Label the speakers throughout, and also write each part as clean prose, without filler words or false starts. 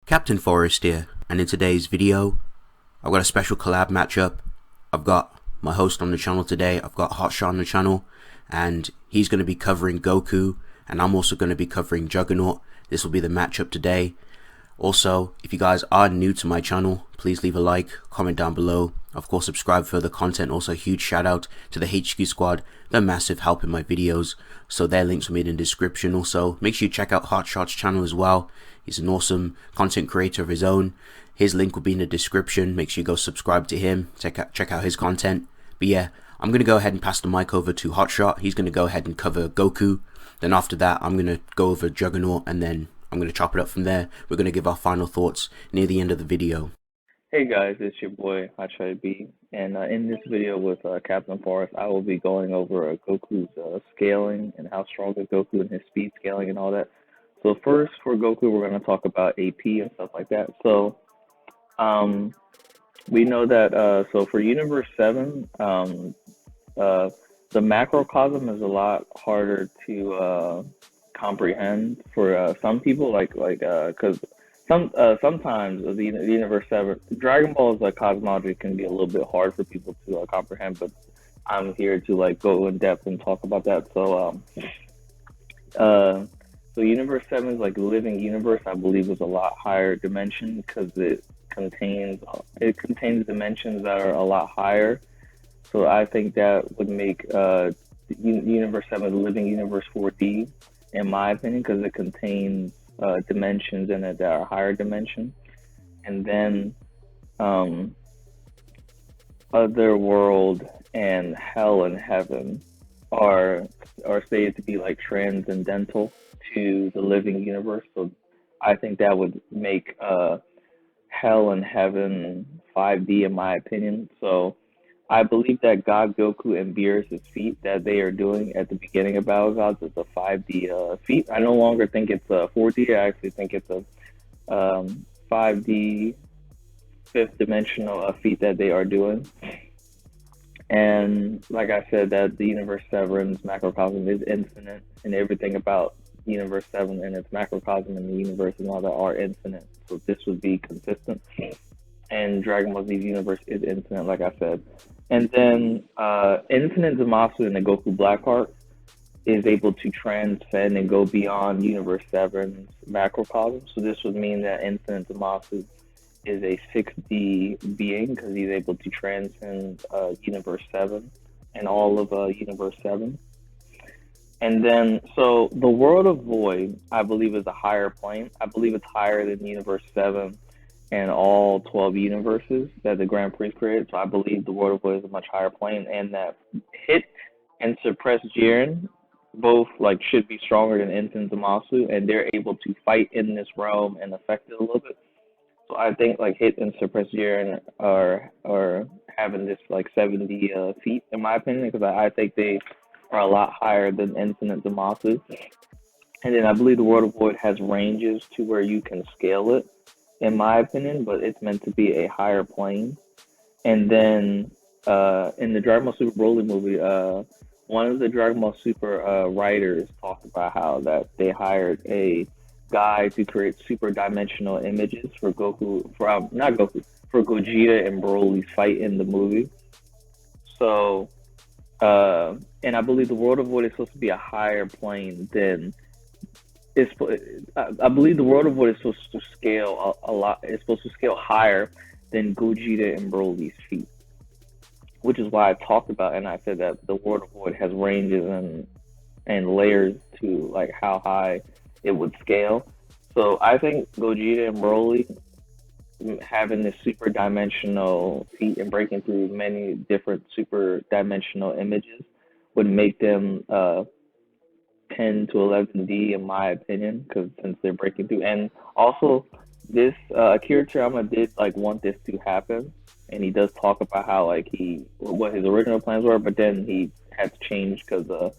Speaker 1: Captain Forest here, and in today's video, I've got a special collab matchup. I've got my host on the channel today, I've got Hotshot on the channel, and he's going to be covering Goku, and I'm also going to be covering Juggernaut. This will be the matchup today. Also, if you guys are new to my channel, please leave a like, comment down below, of course subscribe for further content. Also, a huge shout out to the HQ squad, they're massive help in my videos, so their links will be in the description. Also, make sure you check out Hotshot's channel as well. He's an awesome content creator of his own. His link will be in the description. Make sure you go subscribe to him, check out his content. But yeah, I'm going to go ahead and pass the mic over to Hotshot. He's going to go ahead and cover Goku. Then after that, I'm going to go over Juggernaut, and then I'm going to chop it up from there. We're going to give our final thoughts near the end of the video.
Speaker 2: Hey guys, it's your boy Hotshot B, and in this video with Captain Forest, I will be going over Goku's scaling and how strong is Goku and his speed scaling and all that. So first, for Goku, we're going to talk about AP and stuff like that. So we know that so for Universe 7, the macrocosm is a lot harder to comprehend for some people, because sometimes the Universe 7 Dragon Ball's cosmology can be a little bit hard for people to comprehend, but I'm here to go in depth and talk about that. So Universe 7's living universe, I believe, is a lot higher dimension because it contains dimensions that are a lot higher. So I think that would make Universe 7 living universe 4D, in my opinion, because it contains dimensions in it that are higher dimension. And then Otherworld and Hell and Heaven are stated to be transcendental to the living universe. So I think that would make Hell and Heaven 5D, in my opinion. So I believe that God Goku and Beerus' feat that they are doing at the beginning of Battle Gods is a 5D feat. I no longer think it's a 4D. I actually think it's a 5D, fifth dimensional feat that they are doing. And like I said, that the Universe 7's macrocosm is infinite, and everything about Universe 7 and its macrocosm and the universe and all that are infinite. So this would be consistent. And Dragon Ball Z's universe is infinite, like I said. And then Infinite Zamasu in the Goku Blackheart is able to transcend and go beyond Universe 7's macrocosm. So this would mean that Infinite Zamasu is a 6D being because he's able to transcend Universe 7 and all of Universe 7. And then, so the World of Void, I believe, is a higher plane. I believe it's higher than Universe 7 and all 12 universes that the Grand Prix created. So I believe the World of Void is a much higher plane, and that Hit and Suppress Jiren both should be stronger than Infinite Zamasu, and they're able to fight in this realm and affect it a little bit. So I think Hit and Suppress Jiren are having this 70 feat, in my opinion, because I think they are a lot higher than Infinite Zamasu. And then I believe the World of Void has ranges to where you can scale it, in my opinion, but it's meant to be a higher plane. And then in the Dragon Ball Super Broly movie, one of the Dragon Ball Super writers talked about how that they hired a guy to create super dimensional images for Goku, for Gogeta and Broly's fight in the movie. So, and I believe the World of Void is supposed to be a higher plane than. I believe the World of Void is supposed to scale a lot. It's supposed to scale higher than Gogeta and Broly's feat, which is why I talked about and I said that the World of Void has ranges and layers to how high it would scale. So I think Gogeta and Broly having this super dimensional feat and breaking through many different super dimensional images would make them 10 to 11D, in my opinion, because since they're breaking through. And also, this Akira Toriyama did want this to happen, and he does talk about how what his original plans were, but then he had to change because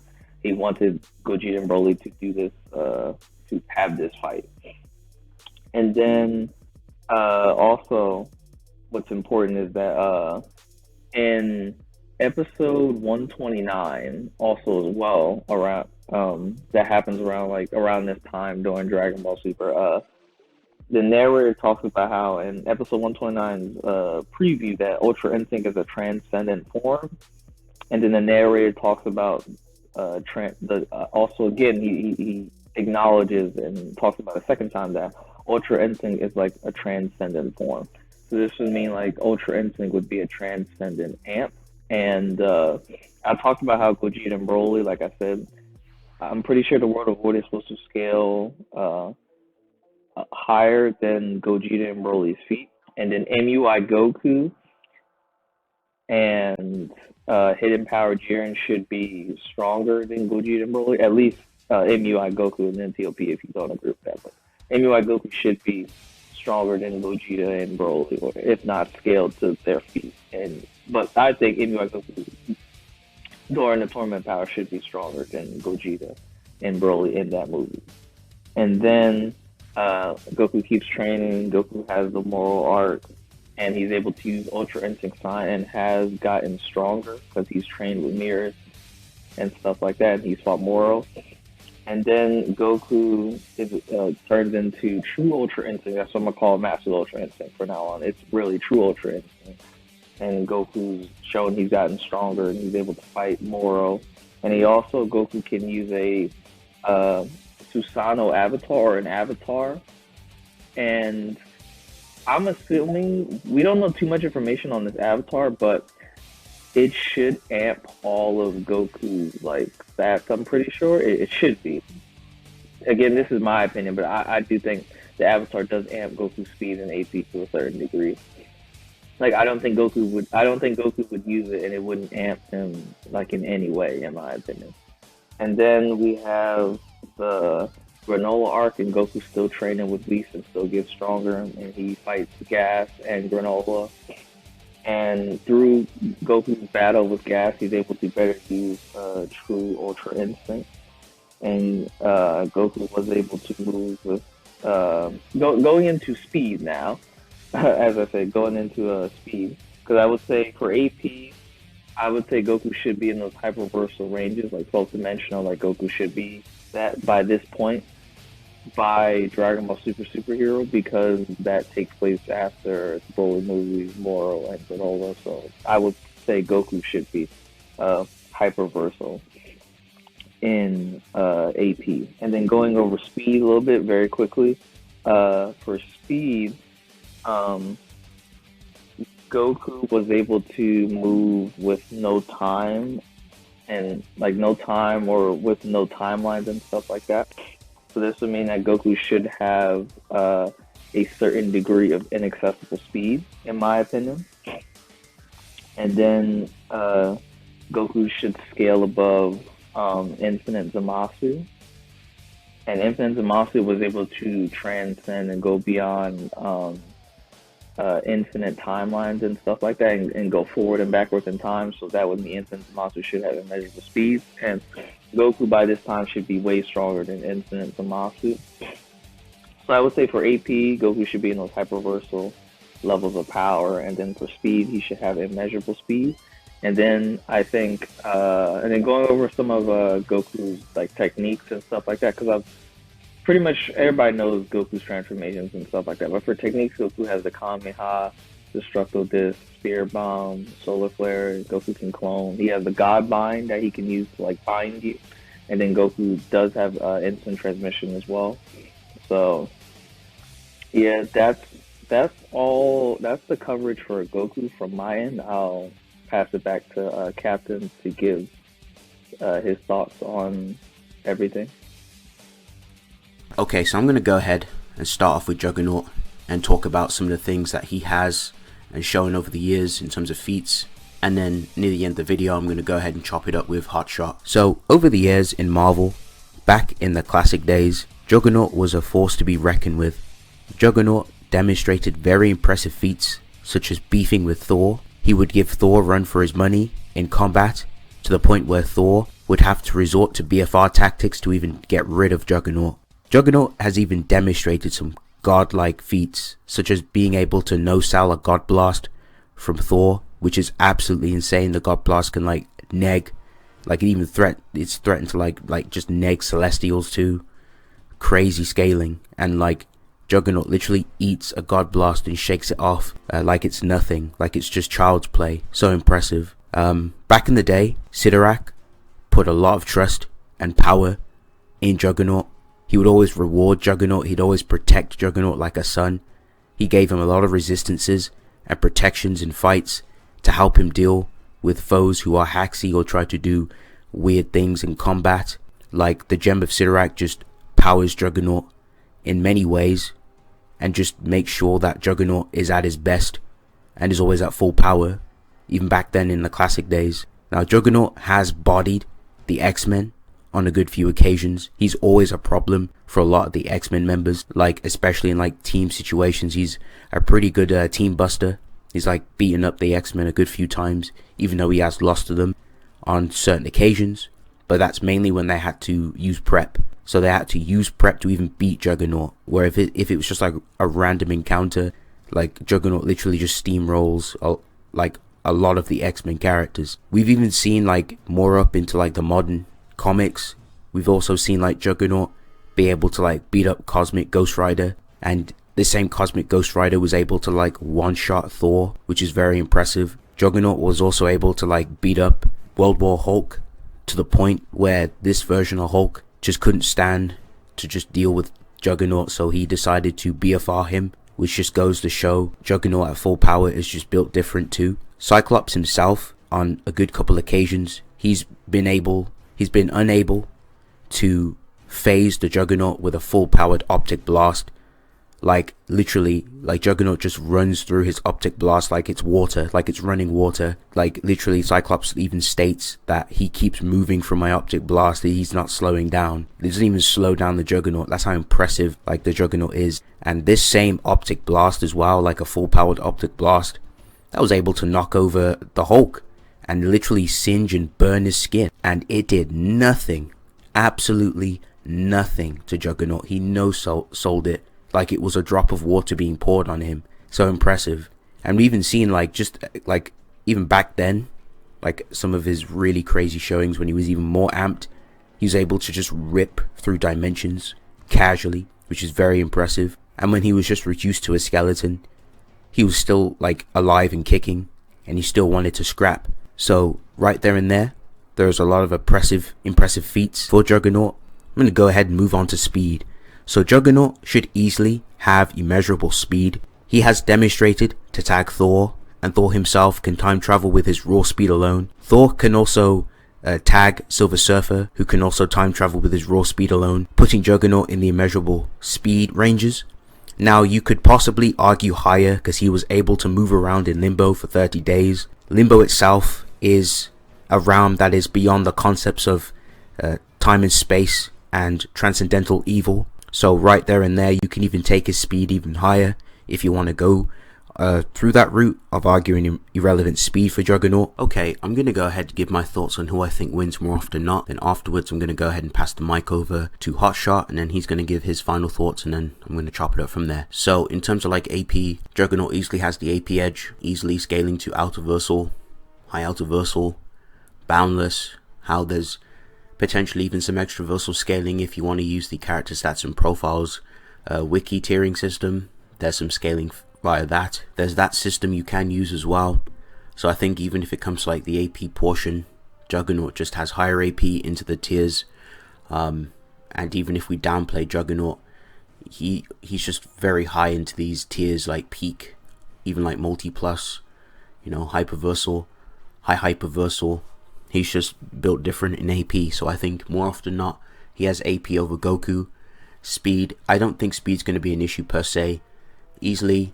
Speaker 2: he wanted Gogeta and Broly to do this, to have this fight. And then also, what's important is that in episode 129, also as well, around that happens around around this time during Dragon Ball Super, the narrator talks about how in episode 129's preview that Ultra Instinct is a transcendent form, and then the narrator talks about also again he acknowledges and talks about a second time that Ultra Instinct is like a transcendent form. So this would mean like Ultra Instinct would be a transcendent amp. And I talked about how Gogeta and Broly, like I said, I'm pretty sure the World of Void is supposed to scale higher than Gogeta and Broly's feet. And then MUI Goku and Hidden Power Jiren should be stronger than Gogeta and Broly. At least MUI Goku and then TOP if you don't agree with that. But MUI Goku should be stronger than Gogeta and Broly, or if not scaled to their feet. But I think MUI Goku during the Torment Power should be stronger than Gogeta and Broly in that movie. And then Goku keeps training. Goku has the moral arc, and he's able to use Ultra Instinct Sign and has gotten stronger because he's trained with mirrors and stuff like that. And he's fought Moro. And then Goku turns into True Ultra Instinct. That's what I'm going to call Master Ultra Instinct from now on. It's really True Ultra Instinct. And Goku's shown he's gotten stronger and he's able to fight Moro. And Goku can use a Susanoo avatar or an avatar. And I'm assuming, we don't know too much information on this avatar, but it should amp all of Goku's like stats. I'm pretty sure it should be. Again, this is my opinion, but I do think the avatar does amp Goku's speed and AP to a certain degree. Like I don't think Goku would use it and it wouldn't amp him like in any way, in my opinion. And then we have the Granola arc, and Goku's still training with Whis and still gets stronger, and he fights Gas and Granola. And through Goku's battle with Gas, he's able to better use True Ultra Instinct. And Goku was able to move with going into speed now. As I said, going into speed. Because I would say for AP, I would say Goku should be in those hyperversal ranges, like 12th dimensional, like Goku should be that by this point by Dragon Ball Superhero, because that takes place after Broly movies, Moro, and Granola. So I would say Goku should be hyperversal in AP. And then going over speed a little bit very quickly. For speed, Goku was able to move with no time, and like no time or with no timelines and stuff like that. So this would mean that Goku should have a certain degree of inaccessible speed, in my opinion. And then Goku should scale above Infinite Zamasu. And Infinite Zamasu was able to transcend and go beyond infinite timelines and stuff like that, and go forward and backwards in time. So that would mean Infinite Zamasu should have immeasurable speed. And Goku by this time should be way stronger than Infinite Zamasu. So I would say for AP, Goku should be in those hyperversal levels of power, and then for speed, he should have immeasurable speed. And then I think, and then going over some of Goku's like techniques and stuff like that, because I've pretty much everybody knows Goku's transformations and stuff like that. But for techniques, Goku has the Kamehameha, Destructo Disc, Spear Bomb, Solar Flare. Goku can clone. He has the God Bind that he can use to like bind you. And then Goku does have instant transmission as well. So yeah, that's all. That's the coverage for Goku from my end. I'll pass it back to Captain to give his thoughts on everything.
Speaker 1: Okay, so I'm going to go ahead and start off with Juggernaut and talk about some of the things that he has and shown over the years in terms of feats. And then near the end of the video, I'm going to go ahead and chop it up with Hotshot. So over the years in Marvel, back in the classic days, Juggernaut was a force to be reckoned with. Juggernaut demonstrated very impressive feats, such as beefing with Thor. He would give Thor a run for his money in combat, to the point where Thor would have to resort to BFR tactics to even get rid of Juggernaut. Juggernaut has even demonstrated some godlike feats, such as being able to no-sell a God Blast from Thor, which is absolutely insane. The God Blast can like neg, like it even it's threatened to like just neg Celestials too. Crazy scaling, and like Juggernaut literally eats a God Blast and shakes it off like it's nothing, like it's just child's play. So impressive. Back in the day, Sidorak put a lot of trust and power in Juggernaut. He would always reward Juggernaut. He'd always protect Juggernaut like a son. He gave him a lot of resistances and protections in fights to help him deal with foes who are hacksy or try to do weird things in combat. Like the Gem of Sidorak just powers Juggernaut in many ways and just makes sure that Juggernaut is at his best and is always at full power, even back then in the classic days. Now Juggernaut has bodied the X-Men on a good few occasions. He's always a problem for a lot of the X-Men members, like especially in like team situations. He's a pretty good team buster. He's like beaten up the X-Men a good few times, even though he has lost to them on certain occasions. But that's mainly when they had to use prep. So they had to use prep to even beat Juggernaut. Where if it was just like a random encounter, like Juggernaut literally just steamrolls like a lot of the X-Men characters. We've even seen like more up into like the modern comics. We've also seen like Juggernaut be able to like beat up Cosmic Ghost Rider, and the same Cosmic Ghost Rider was able to like one-shot Thor, which is very impressive. Juggernaut was also able to like beat up World War Hulk to the point where this version of Hulk just couldn't stand to just deal with Juggernaut, so he decided to BFR him, which just goes to show Juggernaut at full power is just built different too. Cyclops himself, on a good couple occasions, he's been unable to phase the Juggernaut with a full powered optic blast. Like literally, like Juggernaut just runs through his optic blast like it's water, like it's running water. Like literally, Cyclops even states that he keeps moving from my optic blast, that he's not slowing down. It doesn't even slow down the Juggernaut. That's how impressive like the Juggernaut is. And this same optic blast as well, like a full powered optic blast, that was able to knock over the Hulk and literally singe and burn his skin, and it did nothing, absolutely nothing to Juggernaut. He no-sold it like it was a drop of water being poured on him. So impressive. And we've even seen like just like even back then, like some of his really crazy showings when he was even more amped, he was able to just rip through dimensions casually, which is very impressive. And when he was just reduced to a skeleton, he was still like alive and kicking, and he still wanted to scrap. So right there and there's a lot of impressive feats for Juggernaut. I'm going to go ahead and move on to speed. So Juggernaut should easily have immeasurable speed. He has demonstrated to tag Thor, and Thor himself can time travel with his raw speed alone. Thor can also tag Silver Surfer, who can also time travel with his raw speed alone, putting Juggernaut in the immeasurable speed ranges. Now you could possibly argue higher because he was able to move around in Limbo for 30 days. Limbo itself is a realm that is beyond the concepts of time and space and transcendental evil. So right there and there, you can even take his speed even higher if you want to go through that route of arguing irrelevant speed for Juggernaut. Okay, I'm going to go ahead and give my thoughts on who I think wins more often not. Then afterwards, I'm going to go ahead and pass the mic over to Hotshot, and then he's going to give his final thoughts, and then I'm going to chop it up from there. So in terms of like AP, Juggernaut easily has the AP edge, easily scaling to Altiversal, High Altiversal, Boundless. How there's potentially even some extraversal scaling if you want to use the character stats and profiles wiki tiering system. There's some scaling via that. There's that system you can use as well. So I think even if it comes to like the AP portion, Juggernaut just has higher AP into the tiers. And even if we downplay Juggernaut, he's just very high into these tiers, like peak, even like multi plus, you know, hyperversal, high hyperversal. He's just built different in AP, so I think more often not, he has AP over Goku. Speed, I don't think speed's going to be an issue per se. Easily,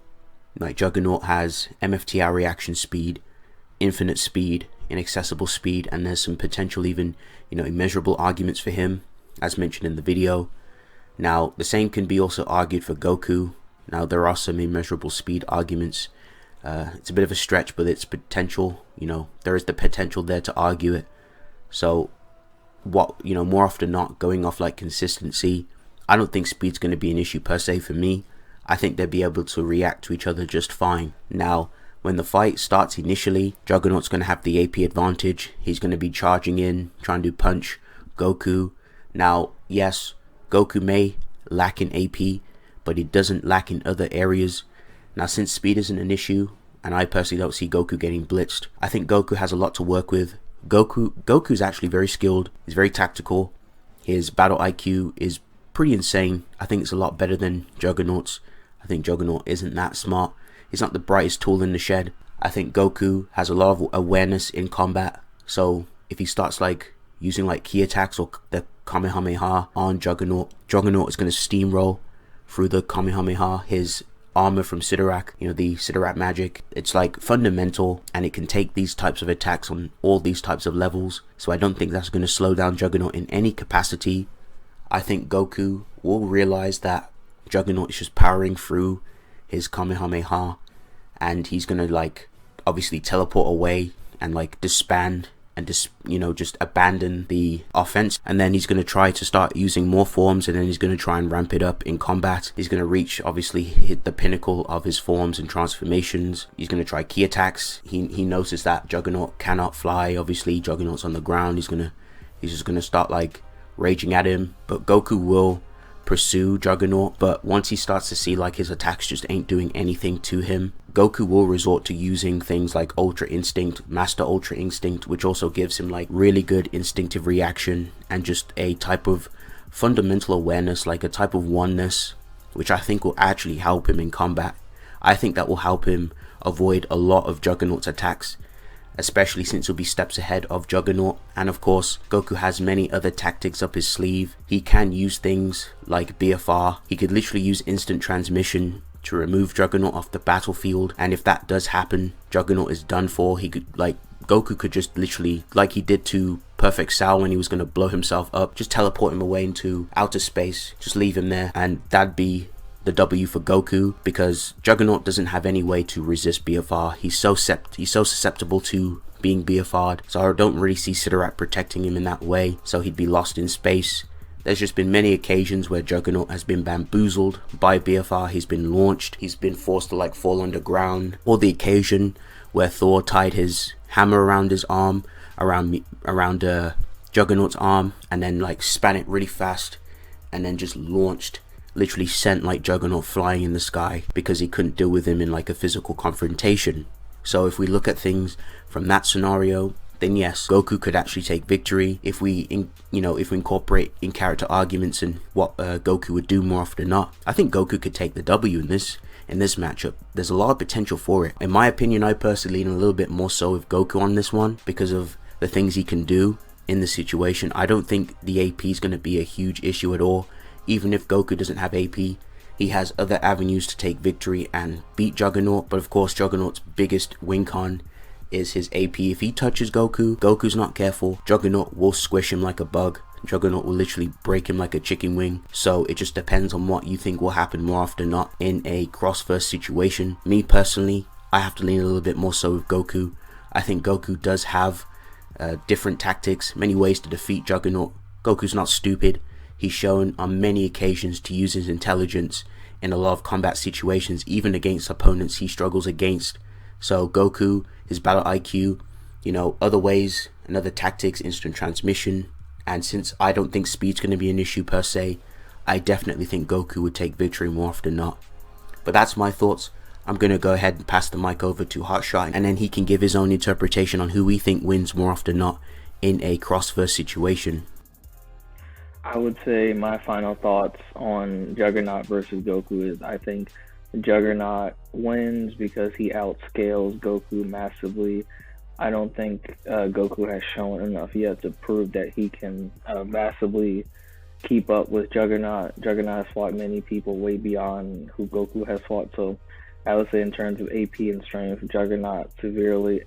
Speaker 1: like Juggernaut has MFTR reaction speed, infinite speed, inaccessible speed, and there's some potential even, you know, immeasurable arguments for him, as mentioned in the video. Now, the same can be also argued for Goku. Now, there are some immeasurable speed arguments. It's a bit of a stretch, but it's potential, you know, there is the potential there to argue it. So what, you know, more often not, going off like consistency, I don't think speed's going to be an issue per se for me. I think they'll be able to react to each other just fine. Now, when the fight starts initially, Juggernaut's going to have the AP advantage. He's going to be charging in, trying to punch Goku. Now, yes, Goku may lack in AP, but he doesn't lack in other areas. Now, since speed isn't an issue, and I personally don't see Goku getting blitzed, I think Goku has a lot to work with. Goku's actually very skilled. He's very tactical. His battle IQ is pretty insane. I think it's a lot better than Juggernaut's. I think Juggernaut isn't that smart. He's not the brightest tool in the shed. I think Goku has a lot of awareness in combat. So if he starts like using like key attacks or the Kamehameha on Juggernaut, Juggernaut is going to steamroll through the Kamehameha. His armor from Sidorak, you know, the Sidorak magic, it's like fundamental, and it can take these types of attacks on all these types of levels. So I don't think that's going to slow down Juggernaut in any capacity. I think Goku will realize that Juggernaut is just powering through his Kamehameha, and he's gonna like obviously teleport away and like disband and just abandon the offense, and then he's gonna try to start using more forms, and then he's gonna try and ramp it up in combat. He's gonna reach, obviously hit the pinnacle of his forms and transformations. He's gonna try key attacks. He noticed that Juggernaut cannot fly. Obviously Juggernaut's on the ground. He's just gonna start like raging at him, but Goku will pursue Juggernaut. But once he starts to see like his attacks just ain't doing anything to him, Goku will resort to using things like Ultra Instinct, Master Ultra Instinct, which also gives him like really good instinctive reaction and just a type of fundamental awareness, like a type of oneness, which I think will actually help him in combat. I think that will help him avoid a lot of Juggernaut's attacks, especially since he'll be steps ahead of Juggernaut. And of course, Goku has many other tactics up his sleeve. He can use things like BFR. He could literally use instant transmission to remove Juggernaut off the battlefield, and if that does happen, Juggernaut is done for. He could Goku could just literally, like he did to Perfect Sal when he was going to blow himself up, just teleport him away into outer space, just leave him there, and that'd be the W for Goku, because Juggernaut doesn't have any way to resist BFR. He's so susceptible to being BFR'd, so I don't really see Sidorak protecting him in that way, so he'd be lost in space. There's just been many occasions where Juggernaut has been bamboozled by BFR. He's been launched, he's been forced to like fall underground, or the occasion where Thor tied his hammer around his arm, around Juggernaut's arm, and then like span it really fast, and then just launched, literally sent like Juggernaut flying in the sky because he couldn't deal with him in like a physical confrontation. So if we look at things from that scenario, then yes, Goku could actually take victory if we incorporate in character arguments and what Goku would do more often than not. I think Goku could take the W in this matchup. There's a lot of potential for it. In my opinion, I personally lean a little bit more so with Goku on this one because of the things he can do in the situation. I don't think the AP is going to be a huge issue at all. Even if Goku doesn't have AP, he has other avenues to take victory and beat Juggernaut. But of course, Juggernaut's biggest win con is his AP. If he touches Goku's not careful, Juggernaut will squish him like a bug. Juggernaut will literally break him like a chicken wing. So it just depends on what you think will happen more often than not in a cross-verse situation. Me personally, I have to lean a little bit more so with Goku. I think Goku does have different tactics, many ways to defeat Juggernaut. Goku's not stupid. He's shown on many occasions to use his intelligence in a lot of combat situations, even against opponents he struggles against. So Goku, his battle IQ, other ways and other tactics, instant transmission, and since I don't think speed's going to be an issue per se, I definitely think Goku would take victory more often than not. But that's my thoughts. I'm going to go ahead and pass the mic over to Hotshot, and then he can give his own interpretation on who we think wins more often than not in a cross-verse situation.
Speaker 2: I would say my final thoughts on Juggernaut versus Goku is I think Juggernaut wins because he outscales Goku massively. I don't think Goku has shown enough yet to prove that he can massively keep up with Juggernaut. Juggernaut has fought many people way beyond who Goku has fought, so I would say in terms of AP and strength, Juggernaut severely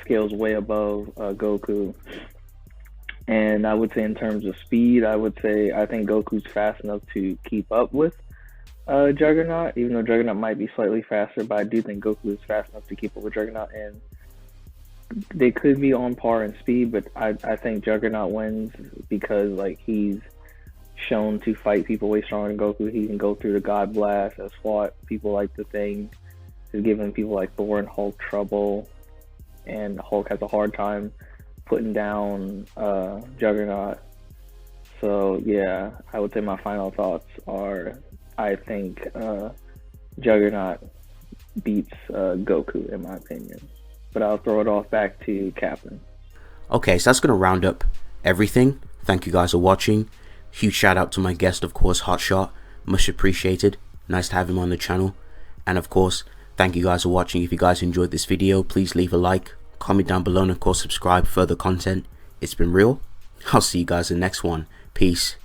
Speaker 2: scales way above Goku. And I would say in terms of speed, I think Goku's fast enough to keep up with Juggernaut, even though Juggernaut might be slightly faster, but I do think Goku is fast enough to keep up with Juggernaut, and they could be on par in speed, but I think Juggernaut wins because he's shown to fight people way stronger than Goku. He can go through the God Blast, has fought people like the Thing, has given people like Thor and Hulk trouble, and Hulk has a hard time putting down Juggernaut. So yeah, I would say my final thoughts are I think Juggernaut beats Goku in my opinion. But I'll throw it off back to Captain.
Speaker 1: Okay, so that's going to round up everything. Thank you guys for watching. Huge shout out to my guest, of course, Hotshot. Much appreciated. Nice to have him on the channel. And of course, thank you guys for watching. If you guys enjoyed this video, please leave a like, comment down below, and of course subscribe for further content. It's been real. I'll see you guys in the next one. Peace.